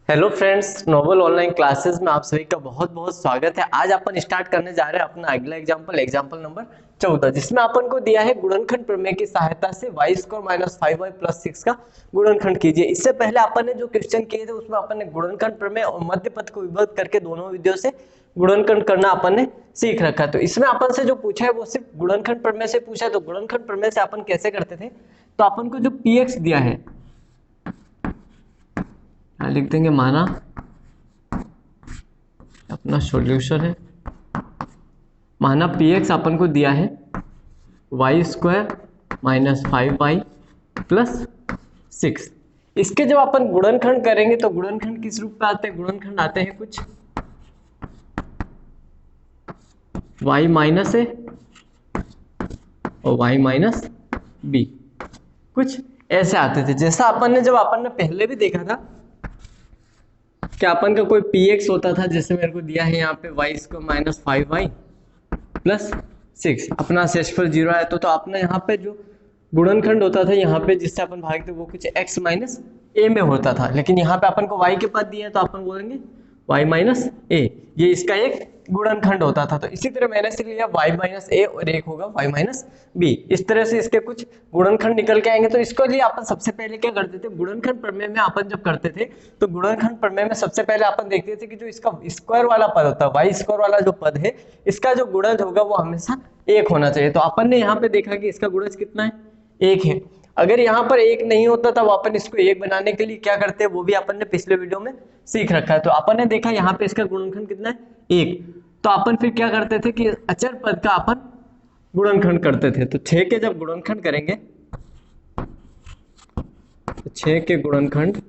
Hello friends, noble online classes में आप सभी का बहुत बहुत स्वागत है। आज अपन स्टार्ट करने जा रहे हैं अपना अगला एग्जाम्पल नंबर 14, जिसमें अपन को दिया है गुणनखंड प्रमेय की सहायता से y square minus 5y plus 6 का गुणनखंड कीजिए। इससे पहले अपन ने जो क्वेश्चन किए थे उसमें अपन ने गुणनखंड प्रमेय और मध्य पद को विभक्त करके दोनों विधियों से गुणनखंड करना अपन ने सीख रखा है। तो इसमें अपन से जो पूछा है वो सिर्फ गुणनखंड प्रमेय से पूछा है। तो गुणनखंड प्रमेय से अपन कैसे करते थे, तो अपन को जो px दिया है लिख देंगे, माना अपना सॉल्यूशन है, माना px अपन को दिया है y square minus 5y plus 6। इसके जब अपन गुणनखंड करेंगे तो गुणनखंड किस रूप में आते हैं, गुणनखंड आते हैं कुछ y माइनस a और y माइनस b, कुछ ऐसे आते थे। जैसा अपन ने पहले भी देखा था कि अपन का कोई px होता था, जैसे मेरे को दिया है यहाँ पे y square minus 5y plus 6, अपना शेषफल 0 आया तो आपने यहाँ पे जो गुणनखंड होता था यहाँ पे जिससे अपन भागते वो कुछ x माइनस a में होता था, लेकिन यहाँ पे अपन को y के पद दिए हैं तो अपन बोलेंगे y माइनस a, ये इसका एक गुणनखंड होता था। तो इसी तरह मैंने से लिया y माइनस a और एक होगा y माइनस b। इस तरह से इसके कुछ गुणनखंड निकल के आएंगे। तो इसको लिए अपन सबसे पहले क्या करते थे, गुणनखंड प्रमेय में अपन जब करते थे तो गुणनखंड प्रमेय में सबसे पहले अपन देखते थे कि जो इसका स्क्वायर वाला पद होता है, y स्क्वायर वाला जो पद है, इसका जो गुणज होगा वो हमेशा एक होना चाहिए। तो अपन ने यहाँ पे देखा कि इसका गुणज कितना है, एक है। अगर यहाँ पर एक नहीं होता तब अपन इसको एक बनाने के लिए क्या करते हैं, वो भी अपन ने पिछले वीडियो में सीख रखा है। तो अपन ने देखा यहाँ पे इसका गुणनखंड कितना है, एक। तो अपन फिर क्या करते थे कि अचर पद का अपन गुणनखंड करते थे। तो 6 के जब गुणनखंड करेंगे तो 6 के गुणनखंड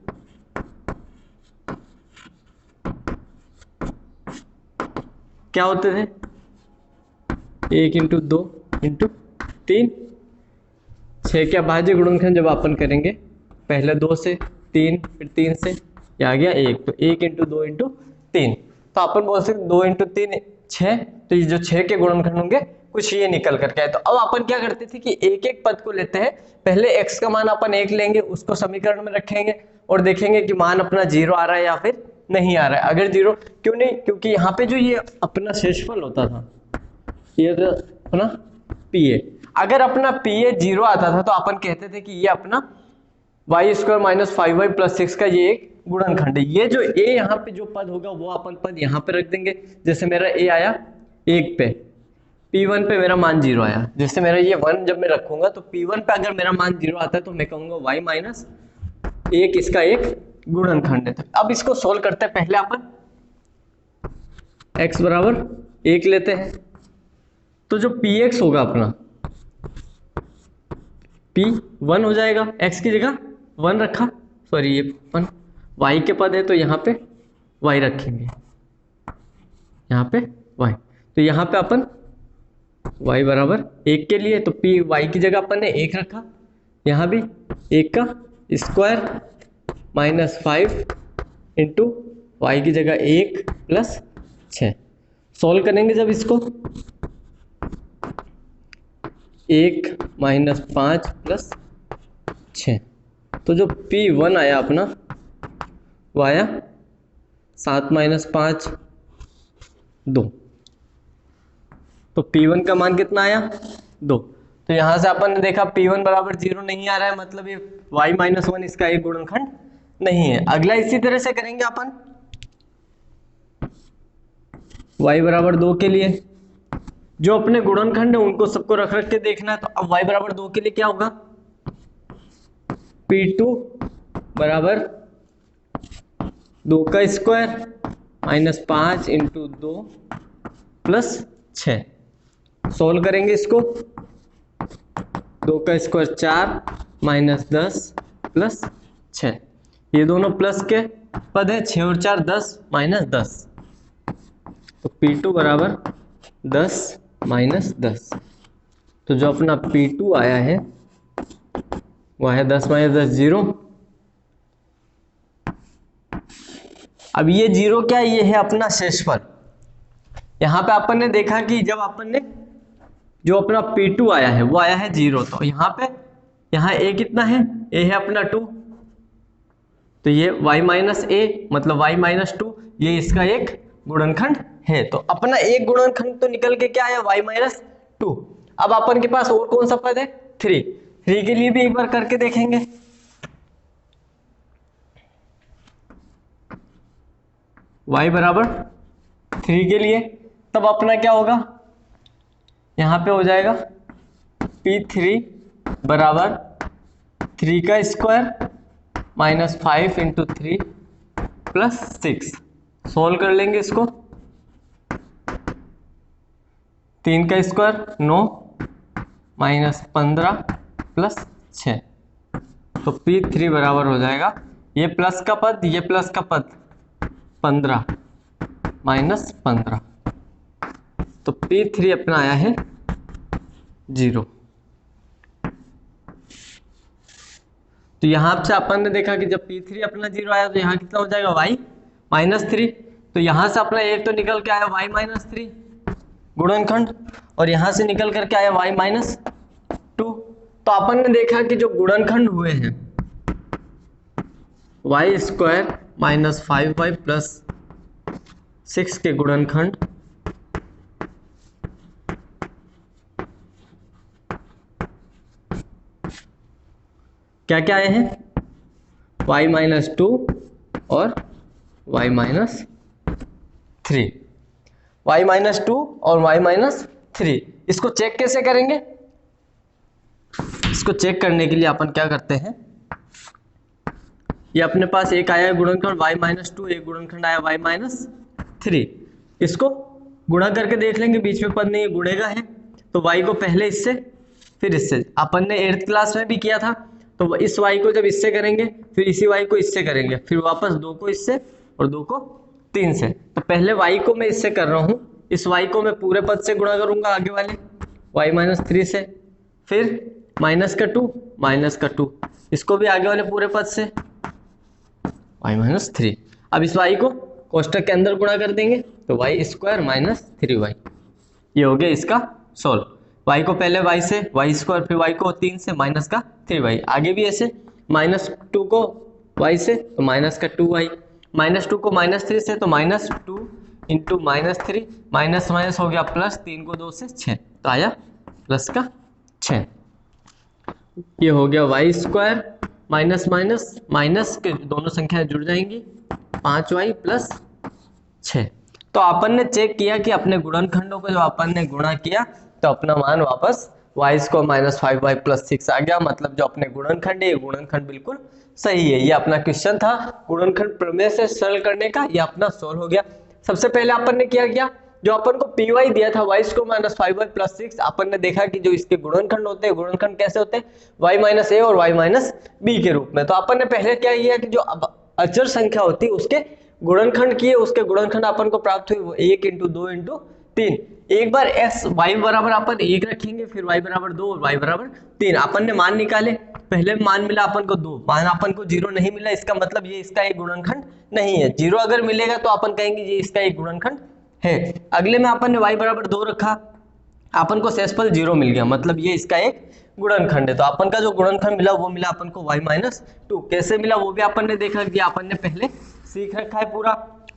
क्या होते थे, 1 इंटू 2 इंटू 3। 6 के अभाज्य गुणनखंड जब अपन करेंगे पहले 2 से 3 फिर 3 से, ये आ गया 1, तो 1 इंटू 2 इंटू 3। तो अपन बोल सकते 2 इंटू 3 6। तो ये जो 6 के गुणनखंड होंगे कुछ ये निकल करके आए। तो अब अपन क्या करते थे कि एक एक पद को लेते हैं, पहले x का मान अपन 1 लेंगे, उसको समीकरण में रखेंगे और देखेंगे कि मान अपना 0 आ रहा है या फिर नहीं आ रहा है। अगर 0 क्यों नहीं, क्योंकि यहाँ पे जो ये अपना शेषफल होता था ये तो अपना pa, अगर अपना pa 0 आता था तो अपन कहते थे कि ये अपना y square minus 5y plus 6 का ये एक गुणनखंड है। ये जो a यहाँ पे जो पद होगा वो अपन पद यहाँ पे रख देंगे। जैसे मेरा a आया 1 पे, p1 पे मेरा मान 0 आया। जैसे मेरा ये 1 जब मैं रखूंगा तो p1 पे अगर मेरा मान 0 आता है तो मैं कहूंगा y माइनस 1 इसका एक गुणनखंड है। तो अब इसको सोल्व करते हैं। पहले अपन x बराबर 1 लेते हैं, तो जो px होगा अपना p1 हो जाएगा। x की जगह 1 रखा, सॉरी ये 1 y के पद है तो यहाँ पे y रखेंगे, यहाँ पे y। तो यहाँ पे अपन y बराबर 1 के लिए तो p y की जगह अपन ने 1 रखा, यहाँ भी 1 का स्क्वायर माइनस 5 इंटू y की जगह 1 प्लस 6। सॉल्व करेंगे जब इसको 1 माइनस 5 प्लस 6, तो जो p1 आया अपना वो आया 7 माइनस 5 2। तो p1 का मान कितना आया 2। तो यहां से अपन ने देखा p1 बराबर 0 नहीं आ रहा है, मतलब ये y माइनस 1 इसका एक गुणनखंड नहीं है। अगला इसी तरह से करेंगे अपन y बराबर 2 के लिए, जो अपने गुणनखंड है उनको सबको रख रख के देखना है। तो अब y बराबर 2 के लिए क्या होगा, p2 बराबर 2 का square minus 5 into 2 plus 6। Solve करेंगे इसको, 2 का स्क्वायर 4 माइनस 10 प्लस 6, ये दोनों प्लस के पद है, 6 और 4 10 माइनस 10। तो p2 बराबर 10 माइनस 10। तो जो अपना p2 आया है वो है 10 माइनस 10 0। अब ये 0 क्या है, ये है अपना शेषफल। यहाँ पे अपन ने देखा कि जब अपन ने जो अपना p2 आया है वो आया है 0, तो यहाँ पे यहाँ a कितना है, a है अपना 2, तो ये y माइनस ए मतलब y माइनस 2, ये इसका एक गुणनखंड है। तो अपना एक गुणनखंड तो निकल के क्या आया, y माइनस 2। अब अपन के पास और कौन सा पद है, 3। 3 के लिए भी एक बार करके देखेंगे। y बराबर 3 के लिए तब अपना क्या होगा, यहाँ पे हो जाएगा P3 बराबर 3 का square minus 5 into 3 plus 6। Solve कर लेंगे इसको, 3 का स्क्वायर 9 माइनस 15 प्लस 6। तो P3 बराबर हो जाएगा ये प्लस का पद, ये प्लस का पद 15 माइनस 15। तो P3 अपना आया है 0। तो यहां से अपन ने देखा कि जब P3 अपना 0 आया तो यहाँ कितना हो जाएगा, y माइनस 3। तो यहां से अपना एक तो निकल के आया y माइनस 3 गुणनखंड, और यहां से निकल करके आया y माइनस 2। तो अपन ने देखा कि जो गुणनखंड हुए हैं y square minus 5y plus 6 के गुणनखंड क्या क्या आए हैं, y माइनस 2 और y माइनस 3। y माइनस 2 और y माइनस 3, इसको चेक कैसे करेंगे, इसको चेक करने के लिए अपन क्या करते हैं, ये अपने पास एक आया है गुणनखंड y माइनस 2, एक गुणनखंड आया y माइनस 3। इसको गुणा करके देख लेंगे, बीच में पद नहीं गुणेगा है, तो y को पहले इससे फिर इससे। अपन ने 8th क्लास में भी किया था, तो इस y को जब इससे करेंगे फिर इसी y को इससे करेंगे, फिर वापस 2 को इससे और 2 को 3 से। तो पहले y को मैं इससे कर रहा हूँ, इस y को मैं पूरे पद से गुणा करूंगा आगे वाले y माइनस 3 से, फिर माइनस का 2, इसको भी आगे वाले पूरे पद से y माइनस 3। अब इस y को कोष्टक के अंदर गुणा कर देंगे तो y स्क्वायर माइनस 3y, ये हो गया इसका सोल्व। y को पहले y से y स्क्वायर, फिर y को 3 से माइनस का 3y, आगे भी ऐसे माइनस 2 को y से तो माइनस का 2y, माइनस 2 को माइनस 3 से तो minus 2 into minus 3, minus minus हो गया प्लस, 3 को 2 से 6, तो आया प्लस का 6। ये हो गया y square minus minus minus के दोनों संख्याएं जुड़ जाएंगी, 5y प्लस 6। तो अपन ने चेक किया कि अपने गुणनखंडों को जब अपन ने गुणा किया तो अपना मान वापस y square minus 5y plus 6 आ गया। मतलब जो अपने गुणनखंड है, गुणनखंड बिल्कुल सही है। ये अपना क्वेश्चन था गुणनखंड प्रमेय से सरल करने का, ये अपना सोल्व हो गया। सबसे पहले अपन ने क्या किया, जो अपन को py दिया था y square minus 5y plus 6, अपन ने देखा कि जो इसके गुणनखंड होते हैं, गुणनखंड कैसे होते हैं, y माइनस a और y माइनस b के रूप में। तो अपन ने पहले क्या किया कि जो अचर संख्या होती है उसके गुणनखंड किए, उसके गुणनखंड अपन को प्राप्त हुए वो 1 इंटू 2 इंटू 3। एक बार s y बराबर अपन 1 रखेंगे, फिर y बराबर 2 और y बराबर 3। अपन ने मान निकाले, पहले मान मिला अपन को 2, मान अपन को 0 नहीं मिला, इसका मतलब ये इसका एक गुणनखंड नहीं है। 0 अगर मिलेगा तो अपन कहेंगे ये इसका एक गुणनखंड है। अगले में अपन ने y बराबर 2 रखा, अपन को शेषफल 0 मिल गया, मतलब ये इसका एक गुणनखंड है। तो अपन का जो गुणनखंड मिला वो मिला अपन को y माइनस 2। कैसे मिला वो भी अपन ने देखा कि अपन ने पहले सीख रखा है पूरा।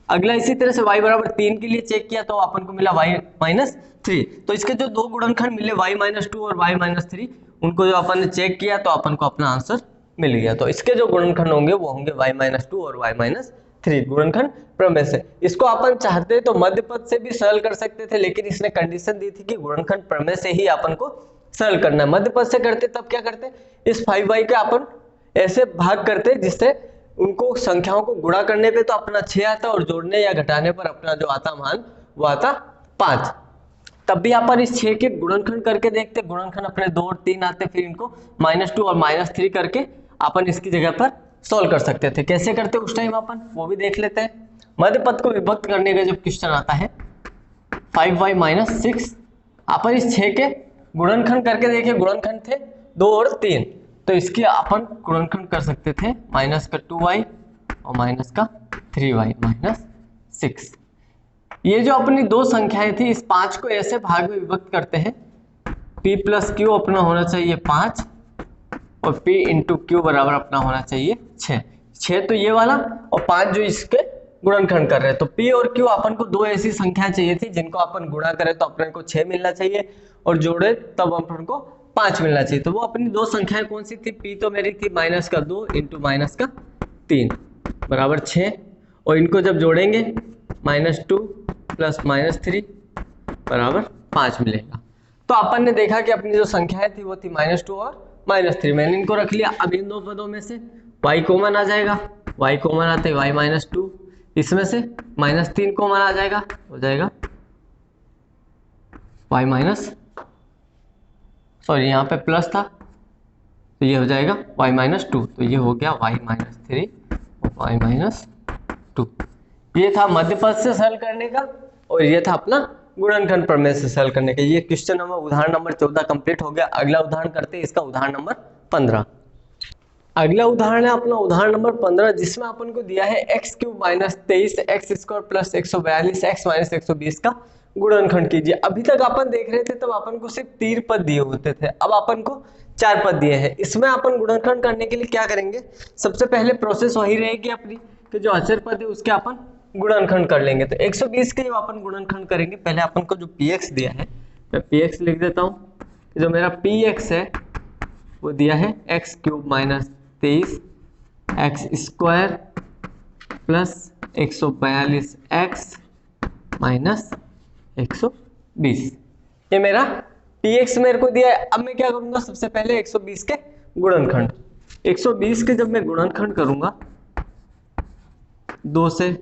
अगला इसी तरह से y बराबर 3 के लिए चेक किया तो अपन को मिला y माइनस 3। तो इसके जो दो गुणनखंड मिले y माइनस 2 और y माइनस 3, उनको जो अपन ने चेक किया तो अपन को अपना आंसर मिल गया। तो इसके जो गुणनखंड होंगे वो होंगे y माइनस 2 और y माइनस 3 गुणनखंड प्रमेय से। इसको अपन चाहते तो मध्य पद से भी सरल कर सकते थे, लेकिन इसने कंडीशन दी थी कि गुणनखंड प्रमेय से ही अपन को सरल करना है। मध्य पद से करते तब क्या करते, इस 5y का अपन ऐसे भाग करते जिससे उनको संख्याओं को गुणा करने पे तो अपना 6 आता और जोड़ने या घटाने पर अपना जो आता मान वो आता 5। तब भी अपन इस 6 के गुणनखंड करके देखते, गुणनखंड अपने 2 और 3 आते, फिर इनको माइनस 2 और माइनस 3 करके अपन इसकी जगह पर सॉल्व कर सकते थे। कैसे करते उस टाइम अपन वो भी देख लेते हैं। मध्य पद को विभक्त करने का जब क्वेश्चन आता है 5y माइनस 6, अपन इस 6 के गुणनखंड करके देखे, गुणनखंड थे 2 और 3, तो इसके अपन गुणनखंड कर सकते थे माइनस का 2y और माइनस का 3y माइनस 6। ये जो अपनी दो संख्याएं थी, इस 5 को ऐसे भाग में विभक्त करते हैं, p प्लस क्यू अपना होना चाहिए 5 और p इंटू क्यू बराबर अपना होना चाहिए 6। 6 तो ये वाला और 5 जो इसके गुणनखंड कर रहे हैं। तो P और Q अपन को दो ऐसी संख्या चाहिए थी जिनको अपन गुणा करें तो अपन को 6 मिलना चाहिए और जोड़े तब अपन को 5 मिलना चाहिए। तो वो अपनी दो संख्याएं कौन सी थी? P तो मेरी थी -2 इंटू -3 बराबर 6 और इनको जब जोड़ेंगे -2 प्लस -3 बराबर 5 मिलेगा। तो अपन ने देखा कि अपनी जो संख्याएं थी वो थी -2 और -3। मैंने इनको रख लिया। अब इन दो पदों में से y कॉमन आ जाएगा, y कॉमन आते y -2, इसमें से -3 कॉमन आ जाएगा, हो जाएगा यहाँ पे प्लस था तो ये हो जाएगा y -2, तो ये हो गया y -3 और y -2। ये था मध्य पद से सरल करने का और ये था अपना गुणनखंड प्रमेय से सरल करने का। ये क्वेश्चन नंबर उदाहरण नंबर 14 कंप्लीट हो गया। अगला उदाहरण करते हैं, इसका उदाहरण नंबर 15। अगला उदाहरण है अपना उदाहरण नंबर 15, जिसमें अपन को दिया है x³ - 23 x² + 142 x - 120 का गुणनखंड कीजिए। अभी तक अपन देख रहे थे तब अपन को सिर्फ 3 पद दिए होते थे, अब अपन को 4 पद दिए हैं। इसमें अपन गुणनखंड करने के लिए क्या करेंगे? सबसे पहले प्रोसेस वही रहेगी अपनी कि जो अचर पद है उसके अपन गुणनखंड कर लेंगे। तो 120 के जब अपन गुणनखंड करेंगे, पहले अपन को जो px दिया है मैं px लिख देता हूँ। जो मेरा px है वो दिया है x³ - 23 x² + 142 x - 120। ये मेरा px मेरे को दिया है। अब मैं क्या करूंगा? सबसे पहले 120 के गुणनखंड, 120 के जब मैं गुणनखंड करूंगा 2 से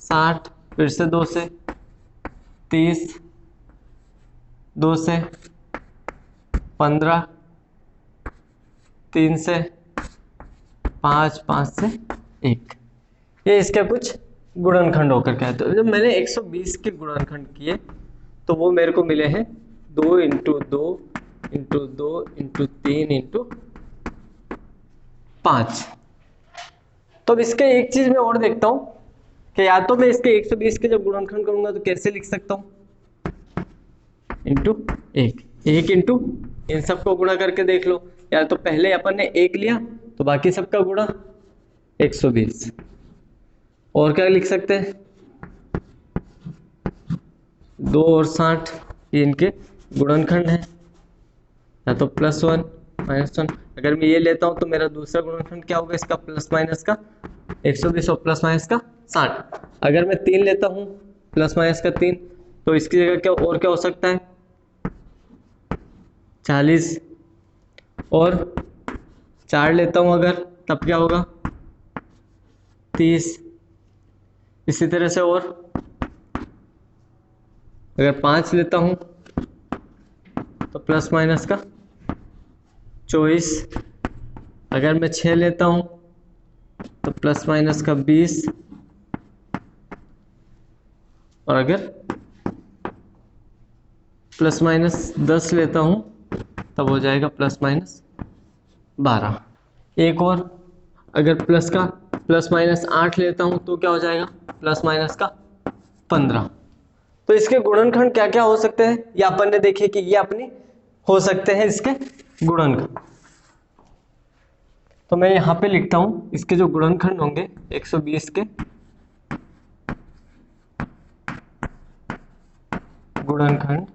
60, फिर से 2 से 30, 2 से 15, 3 से 5, 5 से 1, ये इसके कुछ गुणनखंड होकर के आए। तो जब मैंने 120 के गुणनखंड किए तो वो मेरे को मिले हैं 2 × 2 × 2 × 3 × 5। तो अब इसके एक चीज मैं और देखता हूं कि या तो मैं इसके 120 के जब गुणनखंड करूंगा तो कैसे लिख सकता हूं? ×1 × इन सबको गुणा करके देख लो। या तो पहले अपन ने 1 लिया तो बाकी सबका गुणा 120। और क्या लिख सकते हैं? 2 और 60 ये इनके गुणनखंड है, या तो +1 -1। अगर मैं ये लेता हूं तो मेरा दूसरा गुणनखंड क्या होगा? इसका ± का 120 और ± का 60। अगर मैं 3 लेता हूं ± का 3 तो इसकी जगह क्या और क्या हो सकता है? 40 और 4 लेता हूं अगर, तब क्या होगा? 30। इसी तरह से और अगर 5 लेता हूं तो ± का 24। अगर मैं 6 लेता हूं तो ± का 20 और अगर ±10 लेता हूं तब हो जाएगा ±12। एक और अगर ±8 लेता हूं तो क्या हो जाएगा? ± का 15। तो इसके गुणनखंड क्या क्या हो सकते हैं? ये अपन ने देखे कि ये अपने हो सकते हैं इसके गुणनखंड। तो मैं यहां पे लिखता हूं इसके जो गुणनखंड होंगे 120 के गुणनखंड।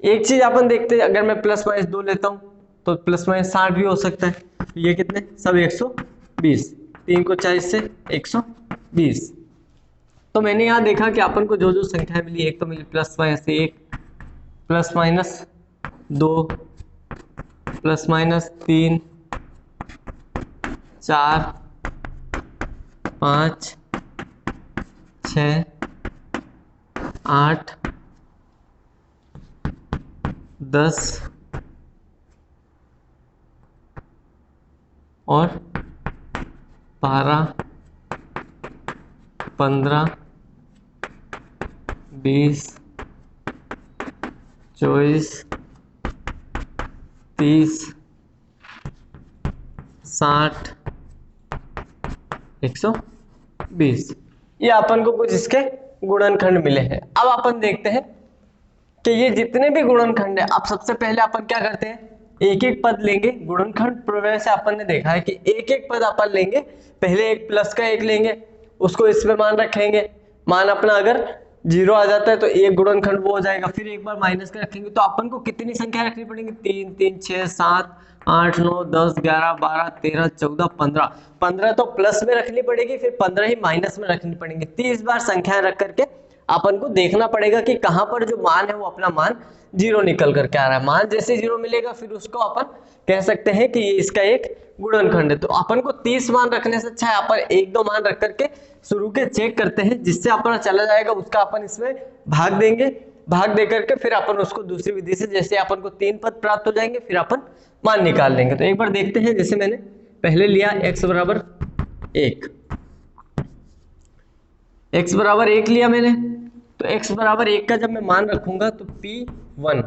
एक चीज अपन देखते हैं, अगर मैं +2 लेता हूं तो +60 भी हो सकता है। ये कितने? सब 120। 3 को 40 से 120। तो मैंने यहां देखा कि अपन को जो जो संख्या मिली, एक तो मिली +1 +2 +3 4 5 6 8 10 और 12 15 20 24 30 60 120। ये अपन को कुछ इसके गुणनखंड मिले हैं। अब अपन देखते हैं कि ये जितने भी गुणनखंड है, अब सबसे पहले अपन क्या करते हैं? एक एक पद लेंगे। गुणनखंड प्रमेय से अपन ने देखा है कि एक एक पद अपन लेंगे, पहले एक प्लस का एक लेंगे, उसको इसमें मान रखेंगे, मान अपना अगर 0 आ जाता है तो एक गुणनखंड वो हो जाएगा, फिर एक बार माइनस का रखेंगे। तो अपन को कितनी संख्या रखनी पड़ेगी? 3 3 6 7 8 9 10 11 12 13 14 15। 15 तो प्लस में रखनी पड़ेगी, फिर 15 ही माइनस में रखनी पड़ेगी। 30 बार संख्याएं रख करके अपन को देखना पड़ेगा कि कहां पर जो मान है वो अपना मान 0 निकल करके आ रहा है। मान जैसे 0 मिलेगा फिर उसको अपन कह सकते हैं कि ये इसका एक गुणनखंड है। तो अपन को 30 मान रखने से अच्छा है अपन 1-2 मान रख करके शुरू के चेक करते हैं, जिससे अपना चला जाएगा उसका अपन इसमें भाग देंगे। भाग दे करके फिर अपन उसको दूसरी विधि से जैसे अपन को 3 पद प्राप्त हो जाएंगे फिर अपन मान निकाल लेंगे। तो एक बार देखते हैं, जैसे मैंने पहले लिया x बराबर 1, x बराबर 1 लिया मैंने, तो x बराबर 1 का जब मैं मान रखूंगा तो p1,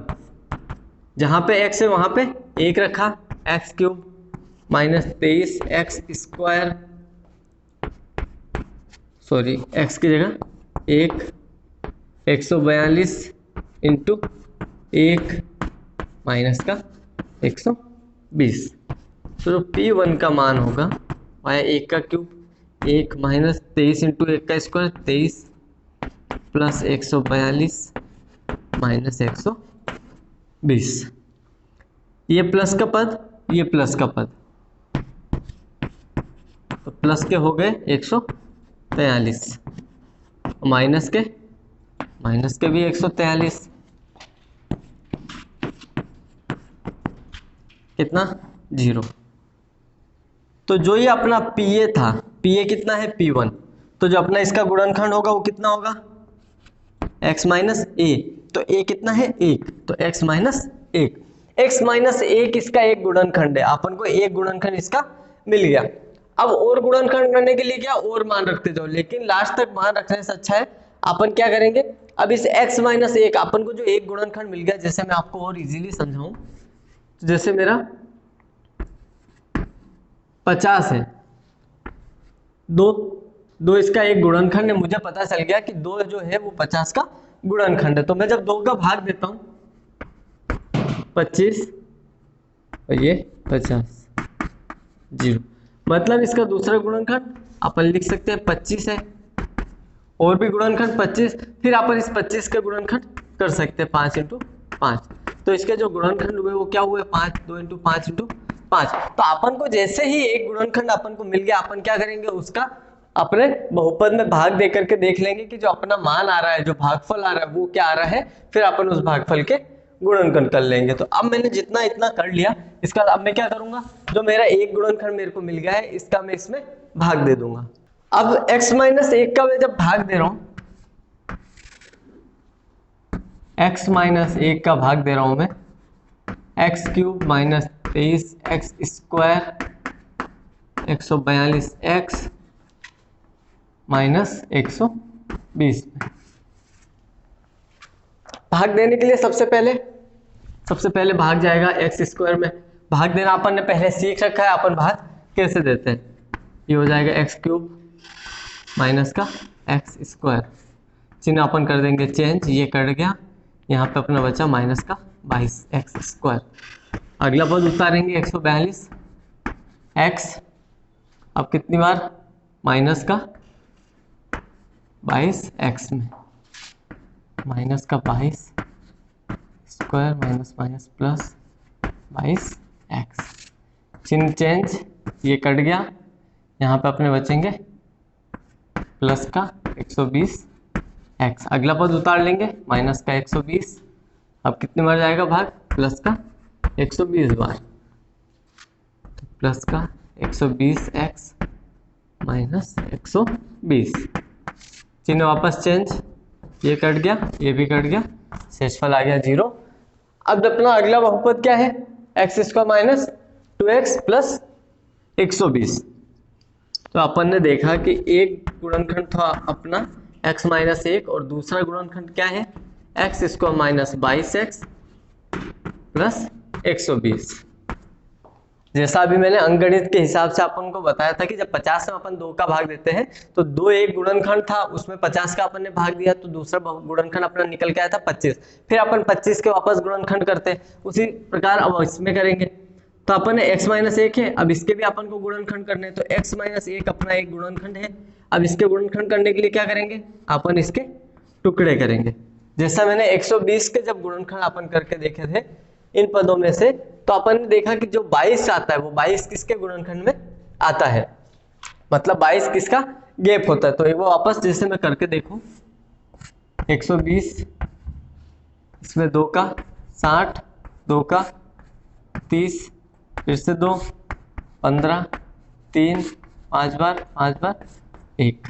जहां पे x है वहां पे 1 रखा, x cube minus 23 x square, sorry x की जगह 142 इंटू 1 माइनस का 120। तो जो p1 का मान होगा वह 1 का क्यूब 1 माइनस 23 इंटू 1 का स्क्वायर 23 प्लस 142 माइनस 120। ये प्लस का पद, ये प्लस का पद, तो प्लस के हो गए 143, माइनस के भी 143, कितना 0। तो जो ये अपना pa था, pa कितना है p1, तो जो अपना इसका गुणनखंड होगा वो कितना होगा x माइनस ए। तो a कितना है 1, तो x माइनस 1, x माइनस 1 इसका एक गुणनखंड है। अपन को एक गुणनखंड इसका मिल गया। अब और गुणनखंड करने के लिए क्या और मान रखते जाओ, लेकिन लास्ट तक मान रखने से अच्छा है अपन क्या करेंगे, अब इस x माइनस 1 अपन को जो एक गुणनखंड मिल गया, जैसे मैं आपको और इजीली समझाऊं, तो जैसे मेरा 50 है, दो इसका एक गुणनखंड है, मुझे पता चल गया कि 2 जो है वो 50 का गुणनखंड है। तो मैं जब 2 का भाग देता हूं 25 और ये 50 0, मतलब इसका दूसरा गुणनखंड अपन लिख सकते हैं 25 है, और भी गुणनखंड 25, फिर अपन इस 25 का गुणनखंड कर सकते हैं 5 इंटू 5। तो इसके जो गुणनखंड हुए वो क्या हुए 5, 2 इंटू 5 इंटू 5। तो अपन को जैसे ही एक गुणनखंड अपन को मिल गया, अपन क्या करेंगे उसका अपने बहुपद में भाग दे करके देख लेंगे कि जो अपना मान आ रहा है, जो भागफल आ रहा है वो क्या आ रहा है, फिर अपन उस भागफल के गुणनखंड कर लेंगे। तो अब मैंने जितना इतना कर लिया, इसका अब मैं क्या करूंगा, जो मेरा एक गुणनखंड मेरे को मिल गया है इसका मैं इसमें भाग दे दूंगा। अब x माइनस 1 का मैं जब भाग दे रहा हूं, x माइनस 1 का भाग दे रहा हूं मैं, x cube minus 23 x square 142 x minus 120। भाग देने के लिए सबसे पहले भाग जाएगा एक्स स्क्वायर में। भाग देना अपन ने पहले सीख रखा है, अपन भाग कैसे देते हैं। ये हो जाएगा एक्स क्यूब माइनस का एक्स स्क्वायर, चिन्ह अपन कर देंगे चेंज, ये कट गया, यहाँ पे अपना बचा माइनस का 22 एक्स स्क्वायर। अगला पद उतारेंगे 142 एक्स, अब कितनी बार माइनस का 22 एक्स में, माइनस का 22 square minus minus plus 22 x, चिन्ह चेंज, ये कट गया, यहाँ पे अपने बचेंगे प्लस का 120 एक्स। अगला पद उतार लेंगे माइनस का 120, अब कितनी बार जाएगा भाग, प्लस का 120 बार, तो प्लस का 120 एक्स माइनस 120, चिन्ह वापस चेंज, ये कट गया, ये भी कट गया, शेषफल आ गया 0। अब अपना अगला बहुपद क्या है, x square minus 2x plus 120। तो अपन ने देखा कि एक गुणनखंड था अपना x माइनस 1 और दूसरा गुणनखंड क्या है x square minus 22x plus 120। जैसा अभी मैंने अंकगणित के हिसाब से अपन को बताया था कि जब 50 में अपन 2 का भाग देते हैं तो 2 एक गुणनखंड था, उसमें 50 का अपन ने भाग दिया तो दूसरा गुणनखंड अपना निकल के आया था 25। फिर अपन 25 के वापस गुणनखंड करते हैं, उसी प्रकार अब इसमें करेंगे। तो अपन ने x माइनस 1 है, अब इसके भी अपन को गुणनखंड करने हैं, तो x माइनस 1 अपना एक गुणनखंड है। अब इसके गुणनखंड करने के लिए क्या करेंगे, अपन इसके टुकड़े करेंगे। जैसा मैंने 120 के जब गुणनखंड अपन करके देखे थे इन पदों में से, तो अपन ने देखा कि जो 22 आता है वो 22 किसके गुणनखंड में आता है, मतलब 22 किसका गैप होता है। तो एक वो वापस जैसे मैं करके देखूं, 120 इसमें 2 का 60, 2 का 30, फिर से 2 15 3 5 बार 1।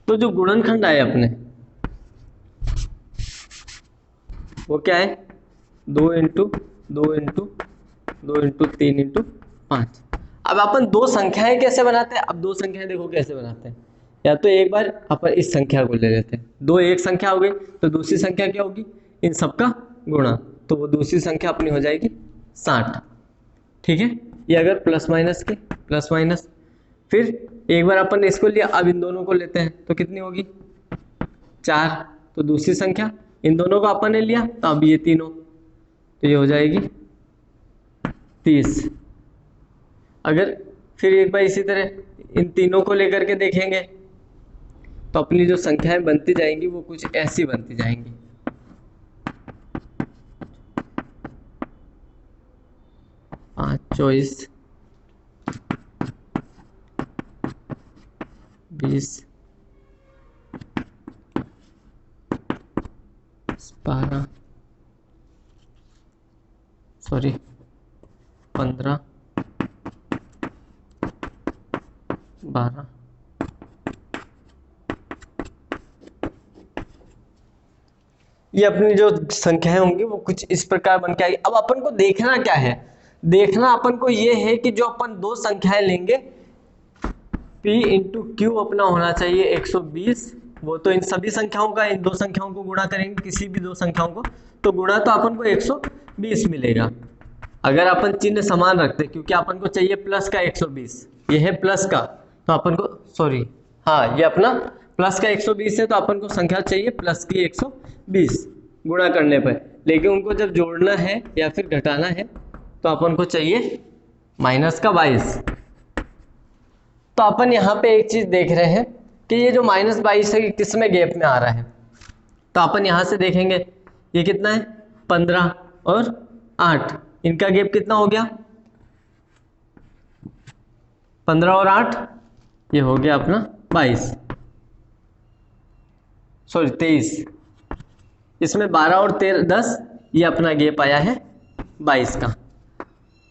तो जो गुणनखंड आए अपने वो क्या है, 2 इंटू 2 इंटू 2 इंटू 3 इंटू 5। अब अपन दो संख्याएं कैसे बनाते हैं, अब दो संख्याएं देखो कैसे बनाते हैं। या तो एक बार अपन इस संख्या को ले लेते हैं, 2 एक संख्या हो गई, तो दूसरी संख्या क्या होगी, इन सबका गुणा, तो वो दूसरी संख्या अपनी हो जाएगी 60। ठीक है, ये अगर प्लस माइनस के प्लस माइनस, फिर एक बार अपन ने इसको लिया, अब इन दोनों को लेते हैं तो कितनी होगी 4, तो दूसरी संख्या इन दोनों को अपन ने लिया, तो अब ये तीनों, तो ये हो जाएगी 30। अगर फिर एक बार इसी तरह इन तीनों को लेकर के देखेंगे तो अपनी जो संख्याएं बनती जाएंगी वो कुछ ऐसी बनती जाएंगी। पाँच 24 20 12 15 12। ये अपनी जो संख्याएं होंगी वो कुछ इस प्रकार बन के आएगी। अब अपन को देखना क्या है, देखना अपन को ये है कि जो अपन दो संख्याएं लेंगे P इंटू क्यू अपना होना चाहिए 120। वो तो इन सभी संख्याओं का, इन दो संख्याओं को गुणा करेंगे, किसी भी दो संख्याओं को, तो गुणा तो अपन को 120 मिलेगा। अगर अपन चिन्ह समान रखते, क्योंकि अपन को चाहिए प्लस का 120, ये है प्लस का, तो अपन को हाँ ये अपना प्लस का 120 है, तो अपन को संख्या चाहिए प्लस की 120 गुणा करने पर। लेकिन उनको जब जोड़ना है या फिर घटाना है तो अपन को चाहिए माइनस का 22। तो अपन यहाँ पे एक चीज देख रहे हैं कि ये जो माइनस 22 है किस में गैप में आ रहा है। तो अपन यहाँ से देखेंगे ये कितना है 15 और 8, इनका गैप कितना हो गया 15 और 8, ये हो गया अपना 23। इसमें 12 और 10, ये अपना गैप आया है 22 का।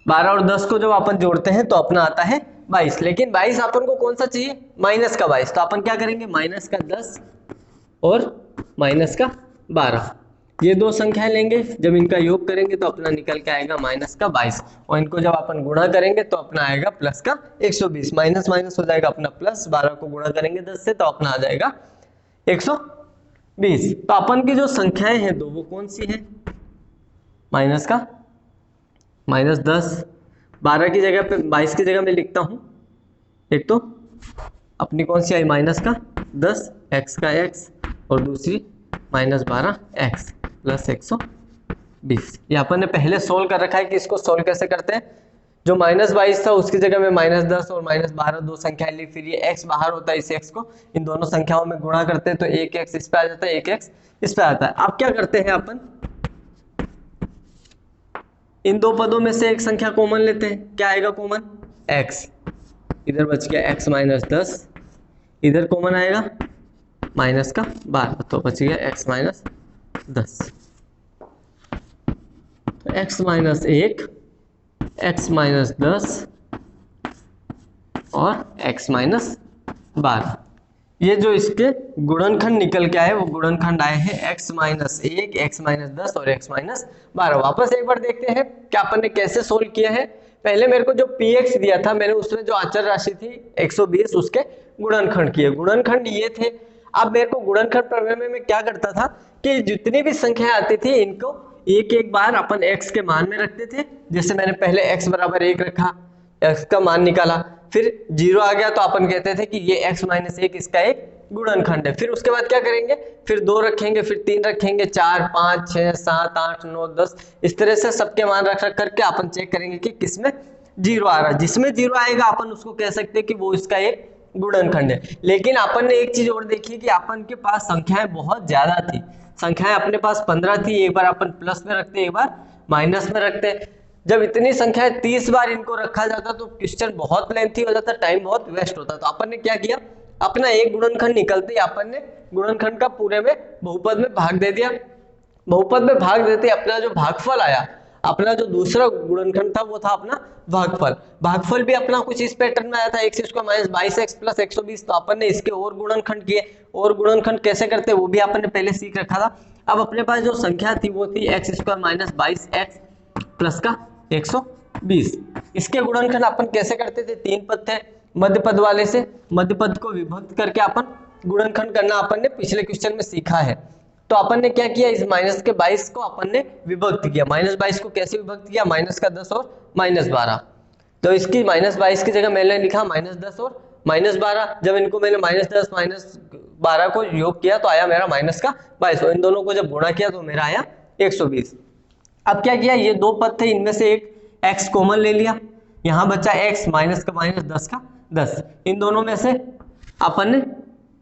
12 और 10 को जब अपन जोड़ते हैं तो अपना आता है 22, लेकिन 22 अपन को कौन सा चाहिए, माइनस का 22। तो अपन क्या करेंगे, माइनस का 10 और माइनस का 12, ये दो संख्याएं लेंगे, जब इनका योग करेंगे तो अपना निकल के आएगा माइनस का 22, और इनको जब अपन गुणा करेंगे तो अपना आएगा प्लस का 120। माइनस माइनस हो जाएगा अपना प्लस, 12 को गुणा करेंगे 10 से तो अपना आ जाएगा 120। तो अपन की जो संख्याएं हैं दो वो कौन सी है, माइनस का -10, 12 की जगह पे 22 की जगह में लिखता हूं, एक तो अपनी कौन सी आई माइनस का 10 x का x, और दूसरी -12 x प्लस 120। ये अपन ने पहले सोल्व कर रखा है कि इसको सोल्व कैसे करते हैं। जो -22 था उसकी जगह में -10 और -12 दो संख्याएं ली, फिर ये x बाहर होता है, इस x को इन दोनों संख्याओं में गुणा करते हैं तो 1x इस पे आ जाता है, 1x इस पे आता है। अब क्या करते हैं अपन, इन दो पदों में से एक संख्या कॉमन लेते हैं, क्या आएगा कॉमन, x, इधर बच गया x -10, इधर कॉमन आएगा माइनस का 12, तो बच गया x -10। तो x -1, x -10 और x -12, ये जो इसके गुणनखंड निकल के आए वो गुणनखंड आए हैं x -1, x -10 और x -12। वापस एक बार देखते हैं कि अपन ने कैसे सोल्व किया है। पहले मेरे को जो px दिया था मैंने उसमें जो अचर राशि थी 120 उसके गुणनखंड किए, गुणनखंड ये थे। अब मेरे को गुणनखंड प्रमेय में मैं क्या करता था कि जितनी भी संख्याएं आती थी इनको एक एक बार अपन x के मान में रखते थे, जैसे मैंने पहले x बराबर 1 रखा, x का मान निकाला, फिर 0 आ गया तो अपन कहते थे कि ये x माइनस 1 इसका एक गुणनखंड है। फिर उसके बाद क्या करेंगे, फिर 2 रखेंगे, फिर 3 रखेंगे, 4 5 6 7 8 9 10, इस तरह से सबके मान रख रख करके अपन चेक करेंगे कि किसमें 0 आ रहा है। जिसमें 0 आएगा अपन उसको कह सकते हैं कि वो इसका एक गुणनखंड है। लेकिन अपन ने एक चीज और देखी कि अपन के पास संख्याएं बहुत ज्यादा थी, संख्याएं अपने पास 15 थी, एक बार अपन प्लस में रखते, एक बार माइनस में रखते। जब इतनी संख्याएं 30 बार इनको रखा जाता तो क्वेश्चन बहुत लेंथी हो जाता, टाइम बहुत वेस्ट होता। तो अपन ने क्या किया, अपना एक गुणनखंड निकलते ही अपन ने गुणनखंड का पूरे में बहुपद में भाग दे दिया। बहुपद में भाग देते अपना जो भागफल आया, अपना जो दूसरा गुणनखंड था वो था अपना भागफल। भागफल भी अपना कुछ इस पैटर्न में आया था, x square minus 22x plus 120। तो अपन ने इसके और गुणनखंड किए, और गुणनखंड कैसे करते वो भी अपन ने पहले सीख रखा था। अब अपने पास जो संख्या थी वो थी x square minus 22x plus का 120। इसके गुणनखंड अपन कैसे करते थे, 3 पद थे, मध्य पद वाले से मध्य पद को विभक्त करके अपन गुणनखंड करना अपन ने पिछले क्वेश्चन में सीखा है। तो अपन ने क्या किया, इस माइनस के 22 को अपन ने विभक्त किया। माइनस 22 को कैसे विभक्त किया, माइनस का 10 और माइनस 12। तो इसकी माइनस 22 की जगह मैंने लिखा माइनस 10 और माइनस 12। जब इनको मैंने माइनस 10 माइनस 12 को योग किया तो आया मेरा माइनस का 22, और इन दोनों को जब गुणा किया तो मेरा आया 120। अब क्या किया, ये 2 पद थे, इनमें से एक x कॉमन ले लिया, यहाँ बचा x माइनस का माइनस 10 का 10। इन दोनों में से अपन ने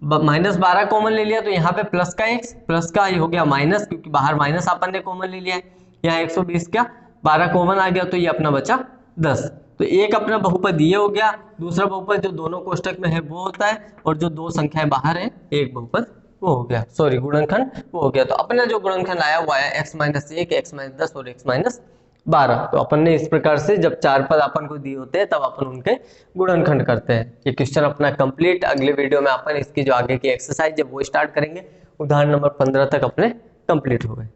माइनस 12 कॉमन ले लिया, तो यहाँ पे प्लस का x, प्लस का ये हो गया माइनस, क्योंकि बाहर माइनस अपन ने कॉमन ले लिया है। यहाँ 120 का 12 कॉमन आ गया तो ये अपना बचा 10। तो एक अपना बहुपद ये हो गया, दूसरा बहुपद जो दोनों कोष्टक में है वो होता है, और जो 2 संख्याएं बाहर है एक बहुपद वो हो गया, सॉरी गुणनखंड वो हो गया। तो अपना जो गुणनखंड आया वो आया x माइनस 1, x माइनस 10 और x माइनस 12। तो अपन ने इस प्रकार से जब 4 पद अपन को दिए होते हैं तब अपन उनके गुणनखंड करते हैं। ये क्वेश्चन अपना कंप्लीट। अगले वीडियो में अपन इसकी जो आगे की एक्सरसाइज है वो स्टार्ट करेंगे। उदाहरण नंबर 15 तक अपने कंप्लीट हो गए।